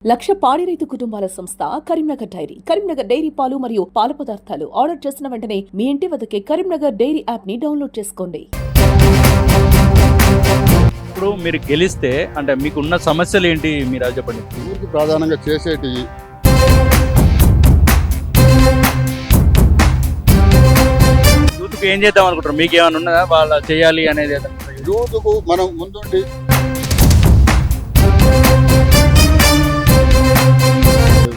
లక్ష పాడి రైతు కుటుంబాల సంస్థ కరీంనగర్ డైరీ. కరీంనగర్ డైరీ పాలు మరియు పాల పదార్థాలు ఆర్డర్ చేసిన వెంటనే మీ ఇంటి వద్దకే కరీంనగర్ డైరీ యాప్ ని డౌన్లోడ్ చేసుకోండి. ఇప్పుడు మీరు గెలిస్తే అంటే మీకున్న సమస్యలు ఏంటి మీరు అది చెప్పండి. ఊరికి ప్రధానంగా చేసేటి యూత్కి ఏం చేద్దాం అనుకుంటారు? మీకు ఏమైనా ఉన్నదా వాళ్ళ చేయాలి అనేది? యూత్కు మనం ముందుండి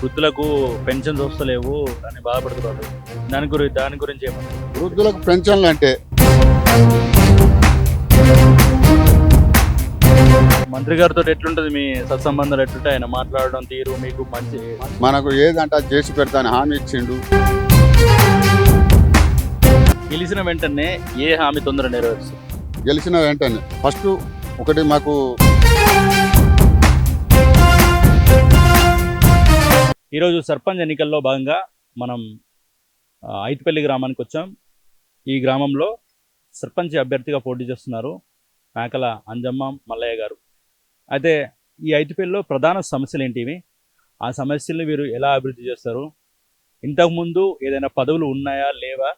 వృద్ధులకు పెన్షన్స్ వస్తలేవు అని బాధపడుతున్నారు. దాని గురించి ఏమన్నా? వృద్ధులకు పెన్షన్లు అంటే మంత్రి గారితో ఎట్లుంటది మీ సత్సంబంధాలు? ఎట్లుంటే ఆయన మాట్లాడడం తీరు మీకు మంచి మనకు ఏదంటే అది చేసి పెడతాను హామీ ఇచ్చిండు. గెలిచిన వెంటనే ఏ హామీ తొందర నెరవేరుస్తుంది? గెలిచిన వెంటనే ఫస్ట్ ఒకటి మాకు ఈరోజు సర్పంచ్ ఎన్నికల్లో భాగంగా మనం ఐతిపల్లి గ్రామానికి వచ్చాం. ఈ గ్రామంలో సర్పంచ్ అభ్యర్థిగా పోటీ చేస్తున్నారు మేకల అంజమ్మ మల్లయ్య గారు. అయితే ఈ ఐతిపల్లిలో ప్రధాన సమస్యలు ఏంటివి? ఆ సమస్యల్ని వీరు ఎలా అభివృద్ధి చేస్తారు? ఇంతకుముందు ఏదైనా పదవులు ఉన్నాయా లేవా?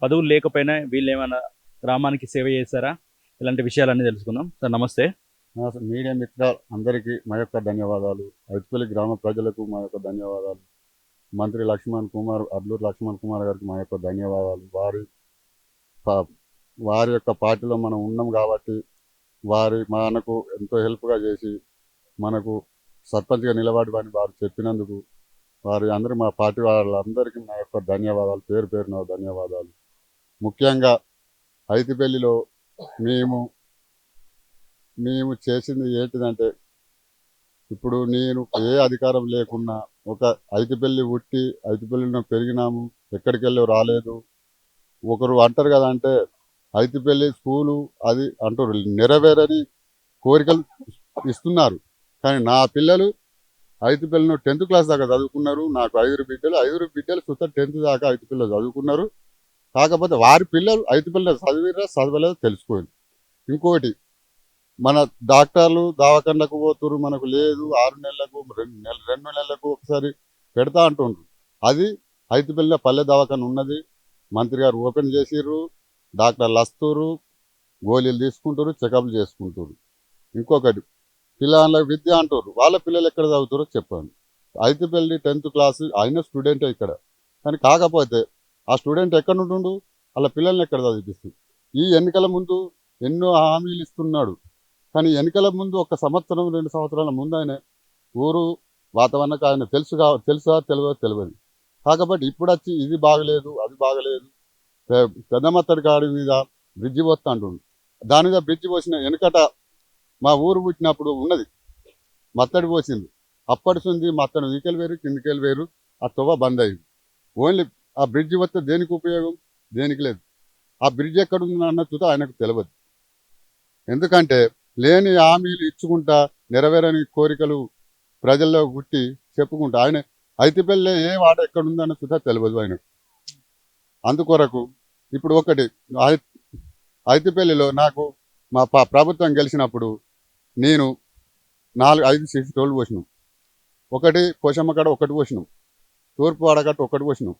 పదవులు లేకపోయినా వీళ్ళు ఏమైనా గ్రామానికి సేవ చేశారా? ఇలాంటి విషయాలన్నీ తెలుసుకుందాం. సార్ నమస్తే. మీడియా మిత్రులు అందరికీ మా యొక్క ధన్యవాదాలు. ఐతిపల్లి గ్రామ ప్రజలకు మా యొక్క ధన్యవాదాలు. మంత్రి అడ్లూరు లక్ష్మణ్ కుమార్ గారికి మా యొక్క ధన్యవాదాలు. వారి యొక్క పార్టీలో మనం ఉన్నాం కాబట్టి మనకు ఎంతో హెల్ప్గా చేసి మనకు సర్పంచ్గా నిలబడమని వారు చెప్పినందుకు అందరూ మా పార్టీ వాళ్ళందరికీ మా యొక్క ధన్యవాదాలు, పేరు పేరున ధన్యవాదాలు. ముఖ్యంగా ఐతిపల్లిలో మేము చేసింది ఏంటిదంటే, ఇప్పుడు నేను ఏ అధికారం లేకున్నా ఒక ఐతిపల్లి పుట్టి ఐతిపల్లిలో పెరిగినాము, ఎక్కడికి వెళ్ళి రాలేదు. ఒకరు అంటారు కదా, అంటే ఐతిపల్లి స్కూలు అది అంటారు, నెరవేరని కోరికలు ఇస్తున్నారు. కానీ నా పిల్లలు ఐతిపల్లిలో 10th క్లాస్ దాకా చదువుకున్నారు. నాకు 5 బిడ్డలు సుత 10th దాకా ఐతిపల్లిలో చదువుకున్నారు. కాకపోతే వారి పిల్లలు ఐతిపల్లిలో చదవలేదో తెలుసుకోండి. ఇంకోటి, మన డాక్టర్లు దవాఖానలకు పోతున్నారు, మనకు లేదు 6 నెలలకు 2 నెలలకు ఒకసారి పెడతా అంటుండ్రు. అది ఐతిపల్లిలో పల్లె దవాఖాన ఉన్నది. మంత్రి గారు ఓపెన్ చేసిర్రు, డాక్టర్లు వస్తున్నారు, గోళీలు తీసుకుంటారు, చెకప్లు చేసుకుంటారు. ఇంకొకటి, పిల్లల విద్య అంటారు, వాళ్ళ పిల్లలు ఎక్కడ చదువుతారో చెప్పండి. ఐతిపల్లి 10th క్లాస్ అయిన స్టూడెంటే ఇక్కడ. కానీ కాకపోతే ఆ స్టూడెంట్ ఎక్కడ ఉంటుండు, వాళ్ళ పిల్లల్ని ఎక్కడ చదివిస్తుంది? ఈ ఎన్నికల ముందు ఎన్నో హామీలు ఇస్తున్నాడు. కానీ ఎన్నికల ముందు 1 సంవత్సరం 2 సంవత్సరాల ముందు ఆయన ఊరు వాతావరణానికి ఆయన తెలుసా తెలియదు. కాకపోతే ఇప్పుడు వచ్చి ఇది బాగలేదు, అది బాగలేదు, పెద్దమత్తడి కాడి మీద బ్రిడ్జి పోస్తా అంటుండు. దాని మీద బ్రిడ్జి పోసిన వెనుకట మా ఊరు పుట్టినప్పుడు ఉన్నది, మత్తడి పోసింది. అప్పటి నుంచి మత్తడి వీకెళ్ళి వేరు, కిందికెళ్ళి వేరు, ఆ తొవ్వ బంద్ అయింది. ఓన్లీ ఆ బ్రిడ్జి వస్తే దేనికి ఉపయోగం? దేనికి లేదు. ఆ బ్రిడ్జి ఎక్కడ ఉంది అన్నది ఆయనకు తెలియదు. ఎందుకంటే లేని హామీలు ఇచ్చుకుంటా, నెరవేరని కోరికలు ప్రజల్లో గుట్టి చెప్పుకుంటా ఆయన ఐతిపల్లి ఏ వాడ ఎక్కడుందన్న సుధా తెలియదు ఆయనకు. అందుకొరకు ఇప్పుడు ఒకటి, ఐతిపల్లిలో నాకు మా ప్రభుత్వం గెలిచినప్పుడు నేను 4-5 సీసీ రోడ్లు పోసినాం. ఒకటి పోషమ్మ కాడ ఒకటి పోసినాం, తూర్పు వాడగట్టు ఒకటి పోసినాం,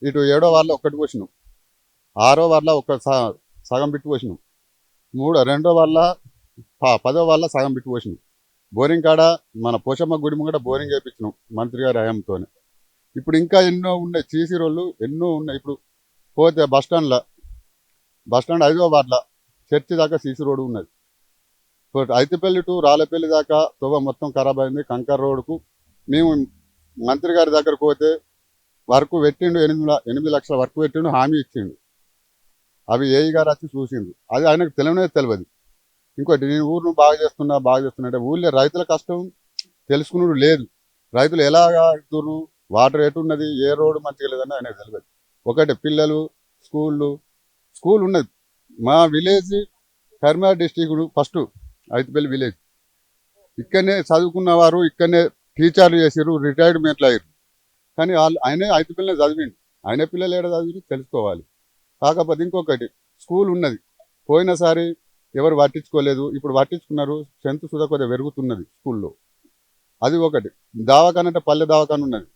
ఇటు 7వ వార్డులో ఒకటి పోసినాం, 6వ వార్డులో సగం బిట్టు పోసినాం, 2వ వార్డులో 10వ వార్డులో సగం బిట్టు పోసినాం. బోరింగ్ కాడ మన పోషమ్మ గుడి ముంగట బోరింగ్ వేయించినాం మంత్రి గారి హయాంతోనే. ఇప్పుడు ఇంకా ఎన్నో ఉన్నాయి, సీసీ రోడ్లు ఎన్నో ఉన్నాయి. ఇప్పుడు పోతే బస్టాండ్ 5వ వార్డులో చర్చి దాకా సీసీ రోడ్డు ఉన్నది. ఐతిపల్లి టు రాళ్ళపల్లి దాకా తొవ్వ మొత్తం ఖరాబ్ అయింది. కంకర్ రోడ్డుకు మేము మంత్రి గారి దగ్గరకు పోతే వర్క్ పెట్టిండు, 8 లక్షల వర్క్ పెట్టిండు, హామీ ఇచ్చిండు. అవి ఏఈ గారు వచ్చి చూసిండు, అది ఆయనకు తెలియదు. ఇంకోటి, నేను ఊరును బాగా చేస్తున్నా అంటే ఊళ్ళో రైతుల కష్టం తెలుసుకున్నాడు లేదు. రైతులు ఎలాగా అవుతున్నారు, వాటర్ ఎటున్నది, ఏ రోడ్డు మంచిగా లేదని ఆయనకు తెలియదు. ఒకటి, పిల్లలు స్కూల్ ఉన్నది. మా village Karimnagar district first Aithipalli village. ఇక్కడనే చదువుకున్న వారు ఇక్కడనే టీచర్లు చేసారు, రిటైర్మెంట్లు అయ్యారు. కానీ ఆయనే ఐతిపల్లినే చదివిండు. ఆయన పిల్లలు ఏడ చదివి తెలుసుకోవాలి. కాకపోతే ఇంకొకటి, స్కూల్ ఉన్నది, పోయినసారి ఎవరు పట్టించుకోలేదు, ఇప్పుడు పట్టించుకున్నారు. స్ట్రెంత్ సుధా కొద్దిగా పెరుగుతున్నది స్కూల్లో. అది ఒకటి. దవాఖాన అంటే పల్లె దవాఖాన ఉన్నది.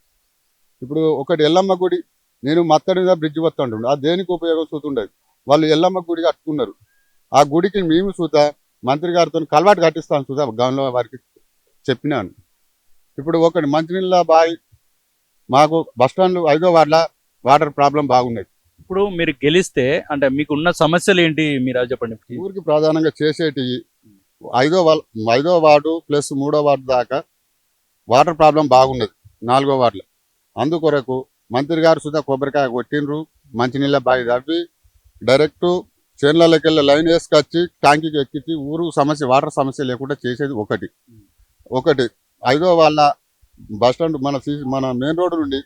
ఇప్పుడు ఒకటి ఎల్లమ్మ గుడి, నేను మత్తడి మీద బ్రిడ్జ్ వస్తుంటుండే, అది దేనికి ఉపయోగం చూతుండేది. వాళ్ళు ఎల్లమ్మ గుడి కట్టుకున్నారు. ఆ గుడికి మేము చూద్దా మంత్రి గారితో కలవాటు కట్టిస్తాను చూద్దా గౌన్లో వారికి చెప్పినాను. ఇప్పుడు ఒకటి మంచినీళ్ళ బావి, మాకు బస్టాండ్ 5వ వార్డుల వాటర్ ప్రాబ్లం బాగున్నది. ఇప్పుడు మీరు గెలిస్తే అంటే మీకు ఉన్న సమస్యలు ఏంటి మీరు అది చెప్పండి. ఊరికి ప్రధానంగా చేసేటి 5వ వార్డు ప్లస్ 3వ వార్డు దాకా వాటర్ ప్రాబ్లం బాగున్నది 4వ వార్డులో. అందుకొరకు మంత్రి గారు సుధా కొబ్బరికాయ కొట్టిండ్రు, మంచినీళ్ళ బావి తవ్వి డైరెక్ట్ చేన్లకి వెళ్ళి లైన్ వేసుకొచ్చి ట్యాంకీకి ఎక్కించి ఊరు సమస్య వాటర్ సమస్య లేకుండా చేసేది ఒకటి. 5వ వాళ్ళ బస్టాండ్ మన మెయిన్ రోడ్డు నుండి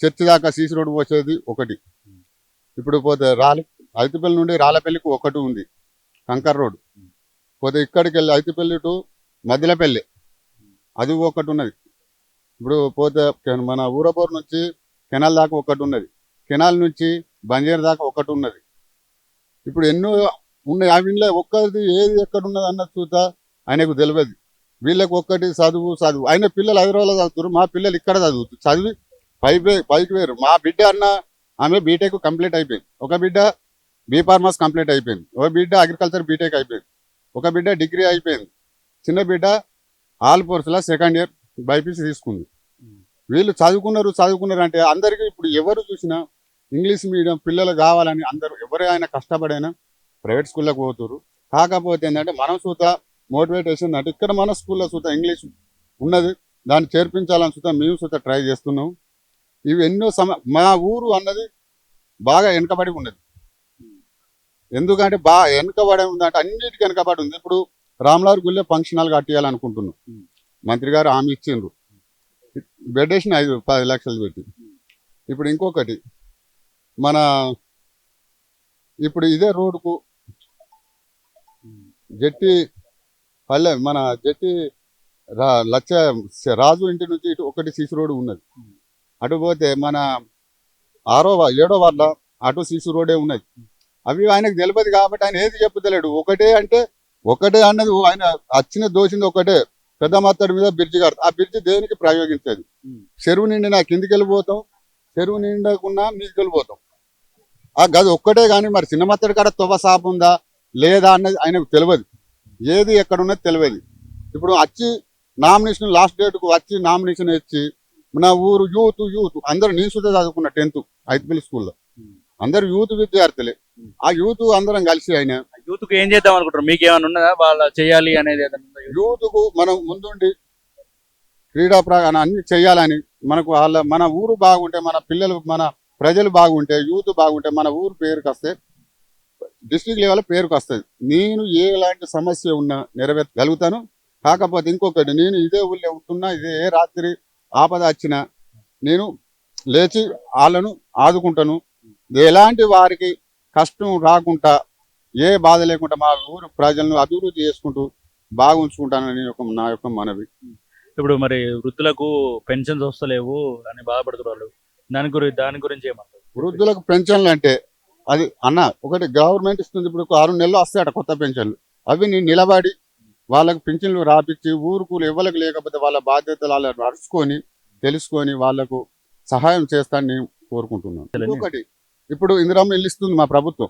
చర్చి దాకా సీసీ రోడ్డు పోసేది ఒకటి. ఇప్పుడు పోతే ఐతిపల్లి నుండి రాళ్ళపల్లికి ఒకటి ఉంది కంకర్ రోడ్డు. పోతే ఇక్కడికి వెళ్ళి ఐతిపల్లి టు మదిలపల్లి అది ఒకటి ఉన్నది. ఇప్పుడు పోతే మన ఊరబోరు నుంచి కెనాల్ దాకా ఒకటి ఉన్నది. కెనాల్ నుంచి బంజేరు దాకా ఒకటి ఉన్నది. ఇప్పుడు ఎన్నో ఉన్నాయి. అవిలో ఒక్కది ఏది ఎక్కడ ఉన్నది అన్నది చూతా ఆయనకు తెలియదు. వీళ్ళకి ఒక్కటి చదువు ఆయన పిల్లలు హైదరాబాద్లో చదువుతారు, మా పిల్లలు ఇక్కడ చదివి పైకి వేరు. మా బిడ్డ అన్న ఆమె బీటెక్ కంప్లీట్ అయిపోయింది, ఒక బిడ్డ బీఫార్మస్ కంప్లీట్ అయిపోయింది, ఒక బిడ్డ అగ్రికల్చర్ బీటెక్ అయిపోయింది, ఒక బిడ్డ డిగ్రీ అయిపోయింది, చిన్న బిడ్డ ఆల్ కోర్సులో సెకండ్ ఇయర్ బైపీసీ తీసుకుంది. వీళ్ళు చదువుకున్నారు అంటే అందరికీ ఇప్పుడు ఎవరు చూసినా ఇంగ్లీష్ మీడియం పిల్లలు కావాలని అందరూ ఎవరైనా కష్టపడైనా ప్రైవేట్ స్కూళ్ళకి పోతున్నారు. కాకపోతే ఏంటంటే మనం చూతా మోటివేటేషన్ అంటే ఇక్కడ మన స్కూల్లో చూతా ఇంగ్లీష్ ఉన్నది, దాన్ని చేర్పించాలని చూతా మేము చూతా ట్రై చేస్తున్నాం. ఇవి ఎన్నో మా ఊరు అన్నది బాగా వెనుకబడి ఉన్నది. ఎందుకంటే బాగా వెనుకబడి ఉందంటే అన్నిటికీ వెనుకబడి ఉంది. ఇప్పుడు రామలారు గుళ్ళే ఫంక్షన్ హాల్ కట్టియాలనుకుంటున్నాం. మంత్రి గారు హామీ ఇచ్చిండ్రు, బెడ్ వేసిన 5-10 లక్షలు పెట్టి. ఇప్పుడు ఇంకొకటి ఇప్పుడు ఇదే రోడ్డుకు జట్టి పల్లె జట్టి రాజు ఇంటి నుంచి ఇటు ఒకటి సీసీ రోడ్డు ఉన్నది. అటు పోతే 7వ వార్డులో అటు సీసీ రోడ్డే ఉన్నది. అవి ఆయనకు తెలియదు కాబట్టి ఆయన ఏది చెప్పుతలేడు. ఒకటే అన్నది ఆయన దోచింది ఒకటే, పెద్ద మత్తడి మీద బ్రిడ్జి కడతాం. ఆ బ్రిడ్జి దేనికి ప్రయోగించేది? చెరువు నిండినా కిందికి వెళ్ళిపోతాం, చెరువు నిండకున్నా మీదికి వెళ్ళిపోతాం. ఆ గది ఒక్కటే కానీ మరి చిన్న మత్తడి కాడ తొవ్వ సాపు ఉందా లేదా అన్నది ఆయనకు తెలియదు. ఏది ఎక్కడ ఉన్నది తెలియదు. ఇప్పుడు వచ్చి నామినేషన్ లాస్ట్ డేట్కు వచ్చి నామినేషన్ ఇచ్చి నా ఊరు యూత్ అందరూ నేను సుధా చదువుకున్న 10th ఐతిపల్లి స్కూల్లో అందరు యూత్ విద్యార్థులే. ఆ యూత్ అందరం కలిసి ఆయన యూత్ కు ఏం చేద్దాం అనుకుంటారు? మీకు ఏమైనా ఉన్నదా వాళ్ళ చేయాలి అనేది? యూత్ కు మనం ముందుండి క్రీడా అన్ని చేయాలని మనకు మన ఊరు బాగుంటే, మన పిల్లలు మన ప్రజలు బాగుంటే, యూత్ బాగుంటే మన ఊరు పేరుకి వస్తే డిస్ట్రిక్ట్ లెవెల్ పేరుకు వస్తుంది. నేను ఎలాంటి సమస్య ఉన్నా నెరవేర్చగలుగుతాను. కాకపోతే ఇంకొకటి, నేను ఇదే ఊళ్ళో ఉంటున్నా, ఇదే రాత్రి ఆపద వచ్చినా నేను లేచి వాళ్ళను ఆదుకుంటాను. ఎలాంటి వారికి కష్టం రాకుండా, ఏ బాధ లేకుండా మా ఊరు ప్రజలను అభివృద్ధి చేసుకుంటూ బాగా ఉంచుకుంటానని నా యొక్క మనవి. ఇప్పుడు మరి వృద్ధులకు పెన్షన్స్ వస్తలేవు అని బాధపడుతున్నారు, దాని గురించి ఏమంటారు? వృద్ధులకు పెన్షన్లు అంటే అది ఒకటి గవర్నమెంట్ ఇస్తుంది. ఇప్పుడు 6 నెలలు వస్తాయట కొత్త పెన్షన్లు. అవి నేను నిలబడి వాళ్ళకు పింఛన్లు రాపించి ఊరుకు ఎవరికి లేకపోతే వాళ్ళ బాధ్యతలు వాళ్ళని అరుచుకొని తెలుసుకొని వాళ్లకు సహాయం చేస్తానని నేను కోరుకుంటున్నాను. ఒకటి, ఇప్పుడు ఇందిరమ్మ ఇల్లు ఇస్తుంది మా ప్రభుత్వం.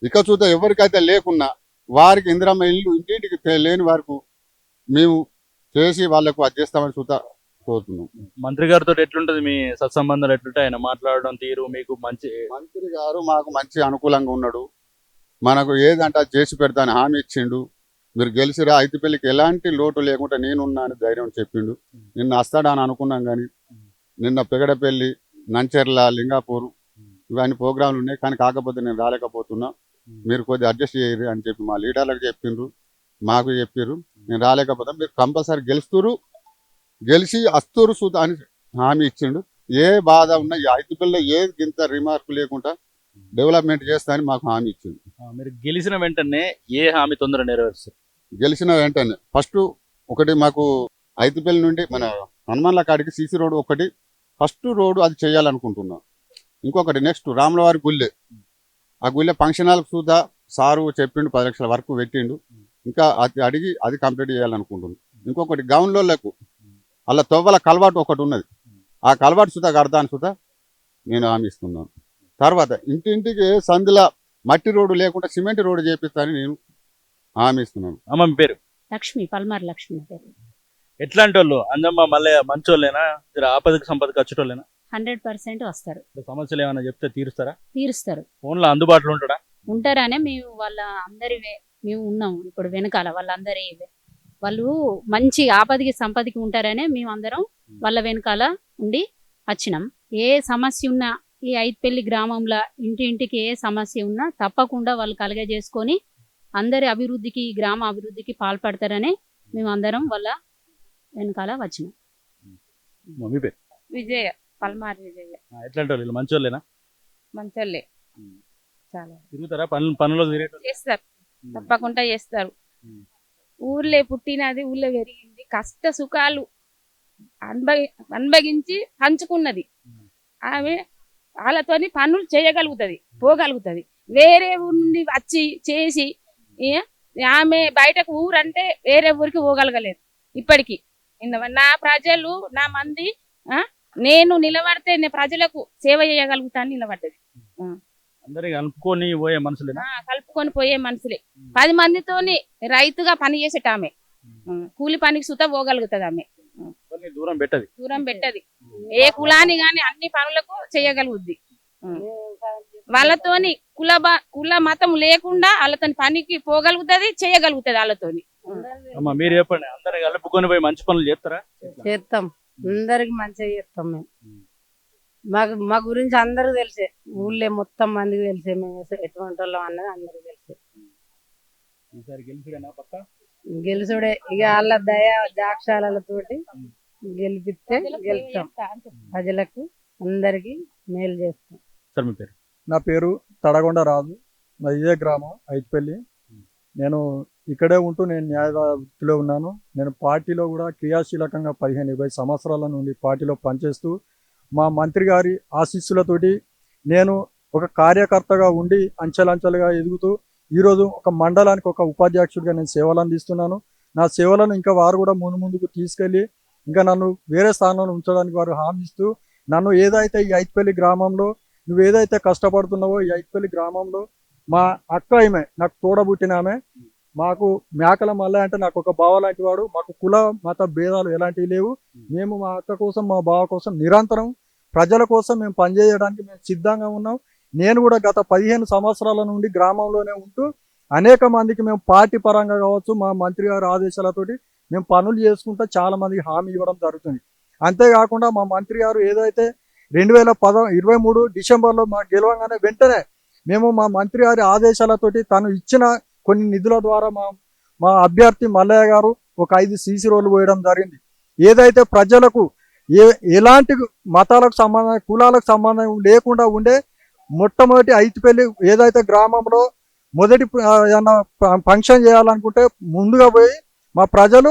ఇక చూద్దాం ఎవరికైతే లేకున్నా వారికి ఇందిరమ్మ ఇల్లు ఇంటింటికి లేని వరకు మేము చేసి వాళ్లకు అది చేస్తామని చూద్దా కోరుతున్నాం. మంత్రి గారితో ఎట్లుంటది మీ సత్సంబంధాలు? ఎట్లుంటాయి ఆయన మాట్లాడడం తీరు? మీకు మంత్రి గారు మాకు మంచి అనుకూలంగా ఉన్నాడు. మనకు ఏదంటే చేసి పెడతాను హామీ ఇచ్చిండు. మీరు గెలిచిరా, ఐతిపల్లికి ఎలాంటి లోటు లేకుండా నేనున్నాను ధైర్యం చెప్పిండు. నిన్న వస్తాడని అనుకున్నాం కానీ నిన్న పెగడపల్లి, నంచెర్ల, లింగాపూర్ ఇవన్నీ ప్రోగ్రాంలు ఉన్నాయి. కానీ కాకపోతే నేను రాలేకపోతున్నా, మీరు కొద్దిగా అడ్జస్ట్ చేయరు అని చెప్పి మా లీడర్లకు చెప్పిండ్రు, మాకు చెప్పారు. నేను రాలేకపోతే మీరు కంపల్సరీ గెలిచి అస్తూరు సూత అని హామీ ఇచ్చిండు. ఏ బాధ ఉన్నా ఈ ఐతిపల్లిలో ఏది ఇంత రిమార్క్ లేకుండా డెవలప్మెంట్ చేస్తా అని మాకు హామీ ఇచ్చింది. మీరు గెలిచిన వెంటనే ఏ హామీ తొందరగా నెరవేరుస్తారు? గెలిచిన వెంటనే ఫస్ట్ ఒకటి మాకు ఐతిపల్లి నుండి మన హనుమాన్ల కాడికి సీసీ రోడ్ ఒకటి ఫస్ట్ రోడ్డు అది చేయాలనుకుంటున్నాం. ఇంకొకటి నెక్స్ట్ రాములవారి గుళ్ళే, ఆ గుళ్ళే ఫంక్షన్ హాల్కి చూద్దా సారు చెప్పిండు 10 లక్షల వరకు పెట్టిండు. ఇంకా అది అడిగి అది కంప్లీట్ చేయాలనుకుంటున్నాం. ఇంకొకటి గౌన్లకు అలా తొవ్వల కలవాటు ఒకటి ఉన్నది, ఆ కలవాటు సుతా కడతాను సుతా నేను హామీ ఇస్తున్నాను. తర్వాత ఇంటింటికి సందుల మట్టి రోడ్డు లేకుండా సిమెంట్ రోడ్డు చేపిస్తానని నేను హామీ ఇస్తున్నాను. అమ్మ మీ పేరు? లక్ష్మి, పల్మార్ లక్ష్మి పేరు. ఎట్లాంటి వాళ్ళు అంజమ్మ మల్లయ్య మంచోళ్ళేనా, జర ఆపదకి సంపదకి వచ్చేటోళ్ళేనా? 100% వస్తారు, సమస్యలు ఏమైనా చెప్తే తీరుస్తారా? తీరుస్తారు. ఫోన్లో అందుబాటులో ఉంటాడా? ఉంటారనే మేము వాళ్ళ అందరి మేము ఉన్నాం ఇప్పుడు వెనకాల వాళ్ళందరి వాళ్ళు మంచి ఆపదకి సంపదకి ఉంటారనే మేము అందరం వాళ్ళ వెనకాల ఉండి వచ్చినాం. ఏ సమస్య ఉన్నా ఈ ఐత్పల్లి గ్రామంలో ఇంటింటికి ఏ సమస్య ఉన్నా తప్పకుండా వాళ్ళు కలగజేసుకొని అందరి అభివృద్ధికి గ్రామ అభివృద్ధికి పాల్పడతారనే మేము అందరం వాళ్ళ వెనకాల వచ్చినాం. మీ పేరు? విజయ, పల్మార్ విజయ. ఎట్లాంటి వాళ్ళు మంచోళ్ళేనా? మంచోళ్ళే, చాలా తిరుగుతారా? పనులు తిరిగేటోళ్ళు? చేస్తారు, తప్పకుండా చేస్తారు. ఊర్లే పుట్టినది, ఊర్లే పెరిగింది, కష్ట సుఖాలు అనుభవించి పంచుకున్నది ఆమె. వాళ్ళతోని పనులు చేయగలుగుతుంది, పోగలుగుతుంది. వేరే ఊరి నుండి వచ్చి చేసి ఆమె బయటకు ఊరంటే వేరే ఊరికి పోగలగలేదు ఇప్పటికీ. నా ప్రజలు నా మంది నేను నిలబడితే నేను ప్రజలకు సేవ చేయగలుగుతాను నిలబడ్డది. అందరికి కలుపుకొని పోయే మనుషులేనా? కలుపుకొని పోయే మనుషులే. 10 మందితోని రైతుగా పని చేసేట ఆమె. కూలి పనికి సుతా పోగలుగుతుంది ఆమె. దూరం పెట్టది. ఏ కులాని గాని అన్ని పనులకు చేయగలుగుద్ది. వాళ్ళతోని కుల మతం లేకుండా వాళ్ళతోని పనికి పోగలుగుతుంది, చేయగలుగుతుంది వాళ్ళతోని. మీరు చెప్పండి, అందరికి కలుపుకొని పోయి మంచి పనులు చేస్తారా? చేస్తాం, అందరికి మంచిగా చేస్తాం మేము. మా గురించి అందరికి తెలిసే, ఊళ్ళో మొత్తం మందికి తెలిసే మేము ఎటువంటి వాళ్ళం అన్నది అందరికి తెలిసే. ఈసారి గెలుచుడేనా పక్కా? గెలుసుడే ఇక వాళ్ళ దయ దాక్షాలతోటి గెలిపిస్తే గెలుస్తాం. ప్రజలకు అందరికి మేలు చేస్తాం. సార్ మీ పేరు? నా పేరు తడగొండ రాజు, నా ఇదే గ్రామం ఐత్పల్లి. నేను ఇక్కడే ఉంటూ నేను న్యాయ వృత్తిలో ఉన్నాను. నేను పార్టీలో కూడా క్రియాశీలకంగా 15-20 సంవత్సరాల నుండి పార్టీలో పనిచేస్తూ మా మంత్రి గారి ఆశీస్సులతోటి నేను ఒక కార్యకర్తగా ఉండి అంచెలంచెలుగా ఎదుగుతూ ఈరోజు ఒక మండలానికి ఒక ఉపాధ్యక్షుడిగా నేను సేవలు అందిస్తున్నాను. నా సేవలను ఇంకా వారు కూడా ముందుకు తీసుకెళ్ళి ఇంకా నన్ను వేరే స్థానంలో ఉంచడానికి వారు హామీ ఇస్తూ నన్ను ఏదైతే ఈ ఐత్పల్లి గ్రామంలో నువ్వు ఏదైతే కష్టపడుతున్నావో ఈ ఐత్పల్లి గ్రామంలో మా అక్క ఆమె నాకు తోడబుట్టిన ఆమె. మాకు మేకల మల్లయ్య అంటే నాకు ఒక బావ లాంటి వాడు. మాకు కుల మత భేదాలు ఎలాంటివి లేవు. మేము మా అక్క కోసం మా బావ కోసం నిరంతరం ప్రజల కోసం మేము పనిచేయడానికి మేము సిద్ధంగా ఉన్నాం. నేను కూడా గత 15 సంవత్సరాల నుండి గ్రామంలోనే ఉంటూ అనేక మందికి మేము పార్టీ పరంగా కావచ్చు మా మంత్రి గారి ఆదేశాలతోటి మేము పనులు చేసుకుంటూ చాలా మందికి హామీ ఇవ్వడం జరుగుతుంది. అంతేకాకుండా మా మంత్రి గారు ఏదైతే 2023 డిసెంబర్లో మా గెలవగానే వెంటనే మేము మా మంత్రి గారి ఆదేశాలతోటి తను ఇచ్చిన కొన్ని నిధుల ద్వారా మా అభ్యర్థి మల్లయ్య గారు ఒక 5 సీసీ రోడ్లు పోయడం జరిగింది. ఏదైతే ప్రజలకు ఎలాంటి మతాలకు సంబంధం కులాలకు సంబంధం లేకుండా ఉండే మొట్టమొదటి ఐత్పల్లి ఏదైతే గ్రామంలో మొదటి ఏమన్నా ఫంక్షన్ చేయాలనుకుంటే ముందుగా పోయి మా ప్రజలు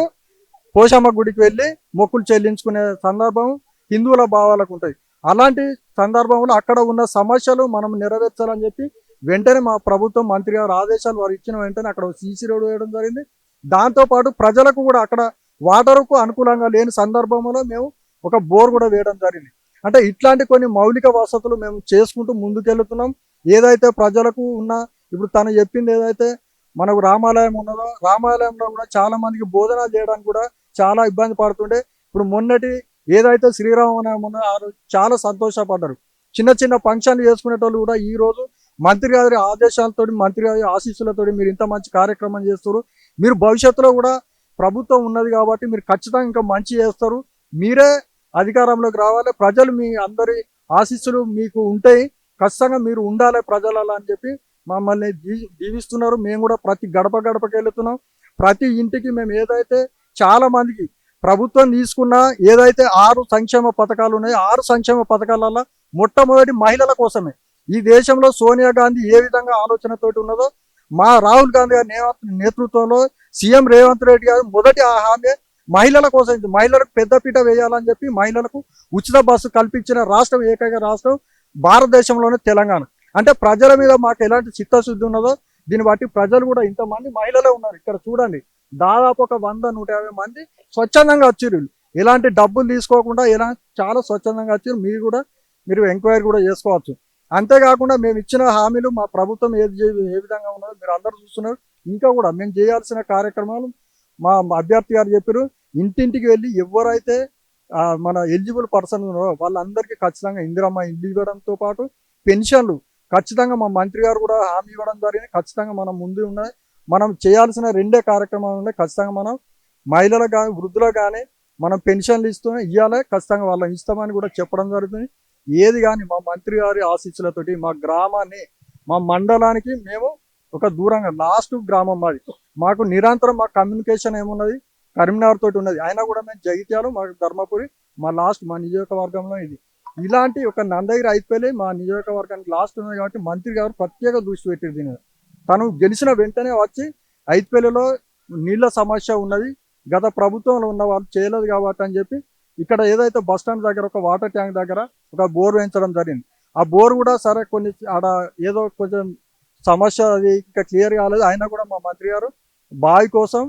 పోషమ్మ గుడికి వెళ్ళి మొక్కులు చెల్లించుకునే సందర్భం హిందువుల భావాలకు ఉంటాయి. అలాంటి సందర్భంలో అక్కడ ఉన్న సమస్యలు మనం నెరవేర్చాలని చెప్పి వెంటనే మా ప్రభుత్వం మంత్రి గారు ఆదేశాలు వారు ఇచ్చిన వెంటనే అక్కడ సీసీ రోడ్ వేయడం జరిగింది. దాంతోపాటు ప్రజలకు కూడా అక్కడ వాటర్కు అనుకూలంగా లేని సందర్భంలో మేము ఒక బోర్ కూడా వేయడం జరిగింది. అంటే ఇట్లాంటి కొన్ని మౌలిక వసతులు మేము చేసుకుంటూ ముందుకెళ్తున్నాం. ఏదైతే ప్రజలకు ఉన్న ఇప్పుడు తను చెప్పింది ఏదైతే మనకు రామాలయం ఉన్నదో రామాలయంలో కూడా చాలా మందికి భోజనాలు చేయడానికి కూడా చాలా ఇబ్బంది పడుతుండే. ఇప్పుడు మొన్నటి ఏదైతే శ్రీరామనవమి ఉన్నదో ఆ రోజు చాలా సంతోషపడ్డారు. చిన్న ఫంక్షన్లు చేసుకునేటోళ్ళు కూడా ఈ రోజు మంత్రి గారి ఆదేశాలతో మంత్రి గారి ఆశీస్సులతో మీరు ఇంత మంచి కార్యక్రమం చేస్తారు. మీరు భవిష్యత్తులో కూడా ప్రభుత్వం ఉన్నది కాబట్టి మీరు ఖచ్చితంగా ఇంకా మంచి చేస్తారు. మీరే అధికారంలోకి రావాలి. ప్రజలు మీ అందరి ఆశీస్సులు మీకు ఉంటాయి. ఖచ్చితంగా మీరు ఉండాలి ప్రజలలో అని చెప్పి మమ్మల్ని దీవిస్తున్నారు. మేము కూడా ప్రతి గడపకి వెళుతున్నాం. ప్రతి ఇంటికి మేము ఏదైతే చాలా మందికి ప్రభుత్వం తీసుకున్న ఏదైతే 6 సంక్షేమ పథకాలు ఉన్నాయో 6 సంక్షేమ పథకాలలో మొట్టమొదటి మహిళల కోసమే. ఈ దేశంలో సోనియా గాంధీ ఏ విధంగా ఆలోచనతోటి ఉన్నదో మా రాహుల్ గాంధీ గారి నేతృత్వంలో సీఎం రేవంత్ రెడ్డి గారు మొదటి హామీ మహిళల కోసం, మహిళలకు పెద్దపీట వేయాలని చెప్పి మహిళలకు ఉచిత బస్సు కల్పించిన రాష్ట్రం ఏకైక రాష్ట్రం భారతదేశంలోనే తెలంగాణ. అంటే ప్రజల మీద మాకు ఎలాంటి చిత్తశుద్ధి ఉన్నదో దీన్ని బట్టి ప్రజలు కూడా ఇంతమంది మహిళలే ఉన్నారు. ఇక్కడ చూడండి దాదాపు ఒక 100-150 మంది స్వచ్ఛందంగా వచ్చారు. ఎలాంటి డబ్బులు తీసుకోకుండా చాలా స్వచ్ఛందంగా వచ్చి మీరు ఎంక్వైరీ కూడా చేసుకోవచ్చు. అంతేకాకుండా మేము ఇచ్చిన హామీలు మా ప్రభుత్వం ఏ విధంగా ఉన్నదో మీరు అందరూ చూస్తున్నారు. ఇంకా కూడా మేము చేయాల్సిన కార్యక్రమాలు మా అభ్యర్థి గారు చెప్పారు. ఇంటింటికి వెళ్ళి ఎవరైతే మన ఎలిజిబుల్ పర్సన్ ఉన్నారో వాళ్ళందరికీ ఖచ్చితంగా ఇందిరమ్మ ఇల్లు ఇవ్వడంతో పాటు పెన్షన్లు ఖచ్చితంగా మా మంత్రి గారు కూడా హామీ ఇవ్వడం జరిగింది. ఖచ్చితంగా మనం ముందు ఉన్నాయి. మనం చేయాల్సిన 2 కార్యక్రమాలు ఉన్నాయి. ఖచ్చితంగా మనం మహిళలకు కానీ వృద్ధులకు కానీ మనం పెన్షన్లు ఇవ్వాలి. ఖచ్చితంగా వాళ్ళని ఇస్తామని కూడా చెప్పడం జరుగుతుంది. ఏది కానీ మా మంత్రి గారి ఆశీస్సులతోటి మా గ్రామాన్ని మా మండలానికి మేము ఒక దూరంగా లాస్ట్ గ్రామం మాది. మాకు నిరంతరం మా కమ్యూనికేషన్ ఏమున్నది కరీంనగర్ తోటి ఉన్నది. అయినా కూడా మేము జగిత్యాలు మాకు ధర్మపురి మా నియోజకవర్గంలో ఇది. ఇలాంటి ఒక నందగిరి ఐదుపల్లి మా నియోజకవర్గానికి లాస్ట్ ఉన్నది కాబట్టి మంత్రి గారు ప్రత్యేక దృష్టి పెట్టారు దీని. తను గెలిచిన వెంటనే వచ్చి ఐదుపల్లిలో నీళ్ల సమస్య ఉన్నది, గత ప్రభుత్వంలో ఉన్న వాళ్ళు చేయలేదు కాబట్టి అని చెప్పి ఇక్కడ ఏదైతే బస్ స్టాండ్ దగ్గర ఒక వాటర్ ట్యాంక్ దగ్గర ఒక బోర్ వేయించడం జరిగింది. ఆ బోర్ కూడా సరే కొన్ని ఆడ ఏదో కొంచెం సమస్య అది ఇంకా క్లియర్ కాలేదు. అయినా కూడా మా మంత్రి గారు బావి కోసం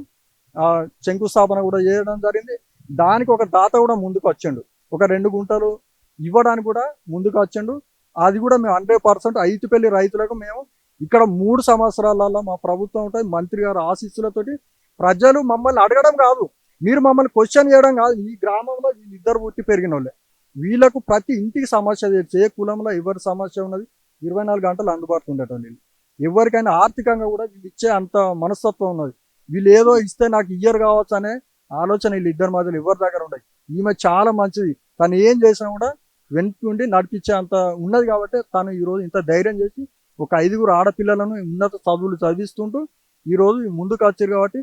శంకుస్థాపన కూడా చేయడం జరిగింది. దానికి ఒక దాత కూడా ముందుకు వచ్చిండు, ఒక 2 గుంటలు ఇవ్వడానికి కూడా ముందుకు వచ్చిండు. అది కూడా మేము 100% ఐదుపల్లి రైతులకు మేము ఇక్కడ 3 సంవత్సరాలలో మా ప్రభుత్వం ఉంటుంది. మంత్రి గారు ఆశీస్సులతోటి ప్రజలు మమ్మల్ని అడగడం కాదు, మీరు మమ్మల్ని క్వశ్చన్ చేయడం కాదు. ఈ గ్రామంలో వీళ్ళిద్దరు పుట్టి పెరిగిన వాళ్ళే, వీళ్ళకు ప్రతి ఇంటికి సమస్య తెలుసు. ఏ కులంలో ఎవరి సమస్య ఉన్నది 24 గంటలు అందుబాటులో ఉండేటోళ్ళు. ఎవరికైనా ఆర్థికంగా కూడా వీళ్ళు ఇచ్చే అంత మనస్తత్వం ఉన్నది. వీళ్ళు ఏదో ఇస్తే నాకు ఇయ్యరు కావచ్చు అనే ఆలోచన వీళ్ళిద్దరి మధ్యలో ఎవరి దగ్గర ఉండదు. ఈమె చాలా మంచిది, తను ఏం చేసినా కూడా వెనుకుండి నడిపించే అంత ఉన్నది కాబట్టి తను ఈరోజు ఇంత ధైర్యం చేసి ఒక 5 ఆడపిల్లలను ఉన్నత చదువులు చదివిస్తుంటూ ఈరోజు ముందుకు వచ్చారు. కాబట్టి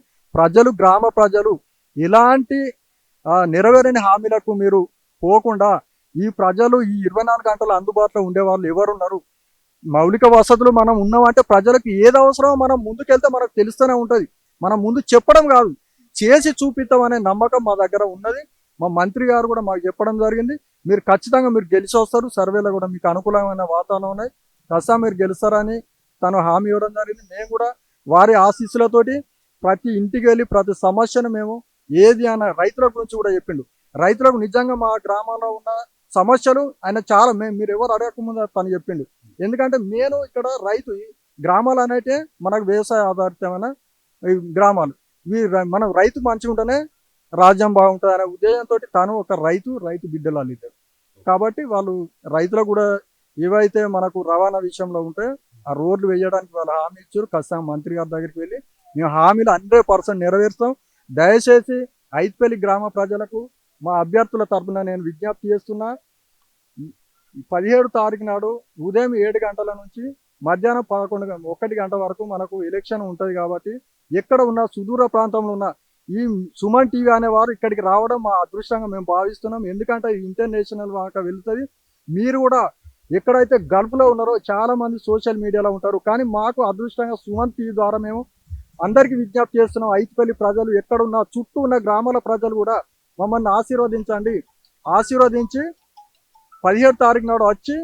గ్రామ ప్రజలు ఎలాంటి నెరవేరని హామీలకు మీరు పోకుండా ఈ ప్రజలు ఈ 24 గంటలు అందుబాటులో ఉండే వాళ్ళు ఎవరున్నారు, మౌలిక వసతులు మనం ఉన్నామంటే ప్రజలకు ఏది అవసరమో మనం ముందుకెళ్తే మనకు తెలుస్తూనే ఉంటుంది. మనం ముందు చెప్పడం కాదు, చేసి చూపిస్తామనే నమ్మకం మా దగ్గర ఉన్నది. మా మంత్రి గారు కూడా మాకు చెప్పడం జరిగింది, మీరు ఖచ్చితంగా మీరు గెలిచి వస్తారు, సర్వేలో కూడా మీకు అనుకూలమైన వాతావరణం ఉన్నాయి, ఖచ్చితంగా మీరు గెలుస్తారని తను హామీ ఇవ్వడం జరిగింది. మేము కూడా వారి ఆశీస్సులతోటి ప్రతి ఇంటికి వెళ్ళి ప్రతి సమస్యను మేము ఏది అన్న రైతుల గురించి కూడా చెప్పిండు. రైతులకు నిజంగా మా గ్రామంలో ఉన్న సమస్యలు ఆయన చాలా మీరు ఎవరు అడగకముందు తను చెప్పిండు. ఎందుకంటే నేను ఇక్కడ రైతు, గ్రామాలు అనేటే మనకు వ్యవసాయ ఆధారితమైన గ్రామాలు. మన రైతు మంచిగా ఉంటేనే రాజ్యం బాగుంటుంది అనే ఉద్దేశంతో తను ఒక రైతు బిడ్డలు వాళ్ళిద్దరు. కాబట్టి వాళ్ళు రైతులకు కూడా ఏవైతే మనకు రవాణా విషయంలో ఉంటాయో ఆ రోడ్లు వేయడానికి వాళ్ళు హామీ ఇచ్చారు. ఖచ్చితంగా మంత్రి గారి దగ్గరికి వెళ్ళి మేము హామీలు 100% నెరవేరుస్తాం. దయచేసి ఐదుపల్లి గ్రామ ప్రజలకు మా అభ్యర్థుల తరఫున నేను విజ్ఞప్తి చేస్తున్నా, 17 తారీఖు నాడు ఉదయం 7 గంటల నుంచి మధ్యాహ్నం 1 గంట వరకు మనకు ఎలక్షన్ ఉంటుంది. కాబట్టి ఎక్కడ ఉన్న సుదూర ప్రాంతంలో ఉన్న ఈ సుమన్ టీవీ అనేవారు ఇక్కడికి రావడం మా అదృష్టంగా మేము భావిస్తున్నాం. ఎందుకంటే ఇంటర్నేషనల్ దాకా వెళ్తుంది. మీరు కూడా ఎక్కడైతే గల్ఫ్లో ఉన్నారో చాలా మంది సోషల్ మీడియాలో ఉంటారు, కానీ మాకు అదృష్టంగా సుమన్ టీవీ ద్వారా మేము అందరికీ విజ్ఞప్తి చేస్తున్నాం. ఐదుపల్లి ప్రజలు ఎక్కడున్న చుట్టూ ఉన్న గ్రామాల ప్రజలు కూడా మమ్మల్ని ఆశీర్వదించండి. ఆశీర్వదించి 17 తారీఖు నాడు వచ్చి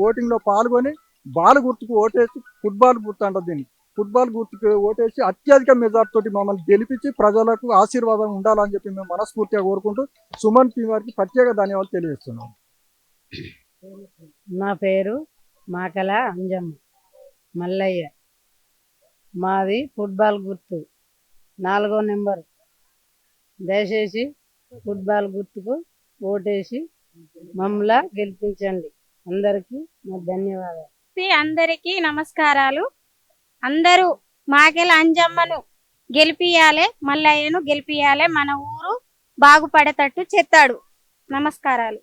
ఓటింగ్లో పాల్గొని బాల్ గుర్తుకు ఓటేసి, ఫుట్బాల్ గుర్తు అంటారు దీన్ని, ఫుట్బాల్ గుర్తుకు ఓటేసి అత్యధిక మెజార్టీ తోటి మమ్మల్ని గెలిపించి ప్రజలకు ఆశీర్వాదం ఉండాలని చెప్పి మేము మనస్ఫూర్తిగా కోరుకుంటూ సుమన్ టీవీ వారికి ప్రత్యేక ధన్యవాదాలు తెలియజేస్తున్నాం. నా పేరు మాకల అంజమ్మ మల్లయ్య. మాది ఫుట్బాల్ గుర్తు 4వ నెంబర్. దయచేసి ఫుట్బాల్ గుర్తుకు ఓటేసి మమ్మల్ని గెలిపించండి. అందరికీ నా ధన్యవాదాలు. అందరికీ నమస్కారాలు. అందరూ మాకెల అంజమ్మను గెలిపియాలే, మల్లయ్యను గెలిపియాలే, మన ఊరు బాగుపడేటట్టు చేస్తాడు. నమస్కారాలు.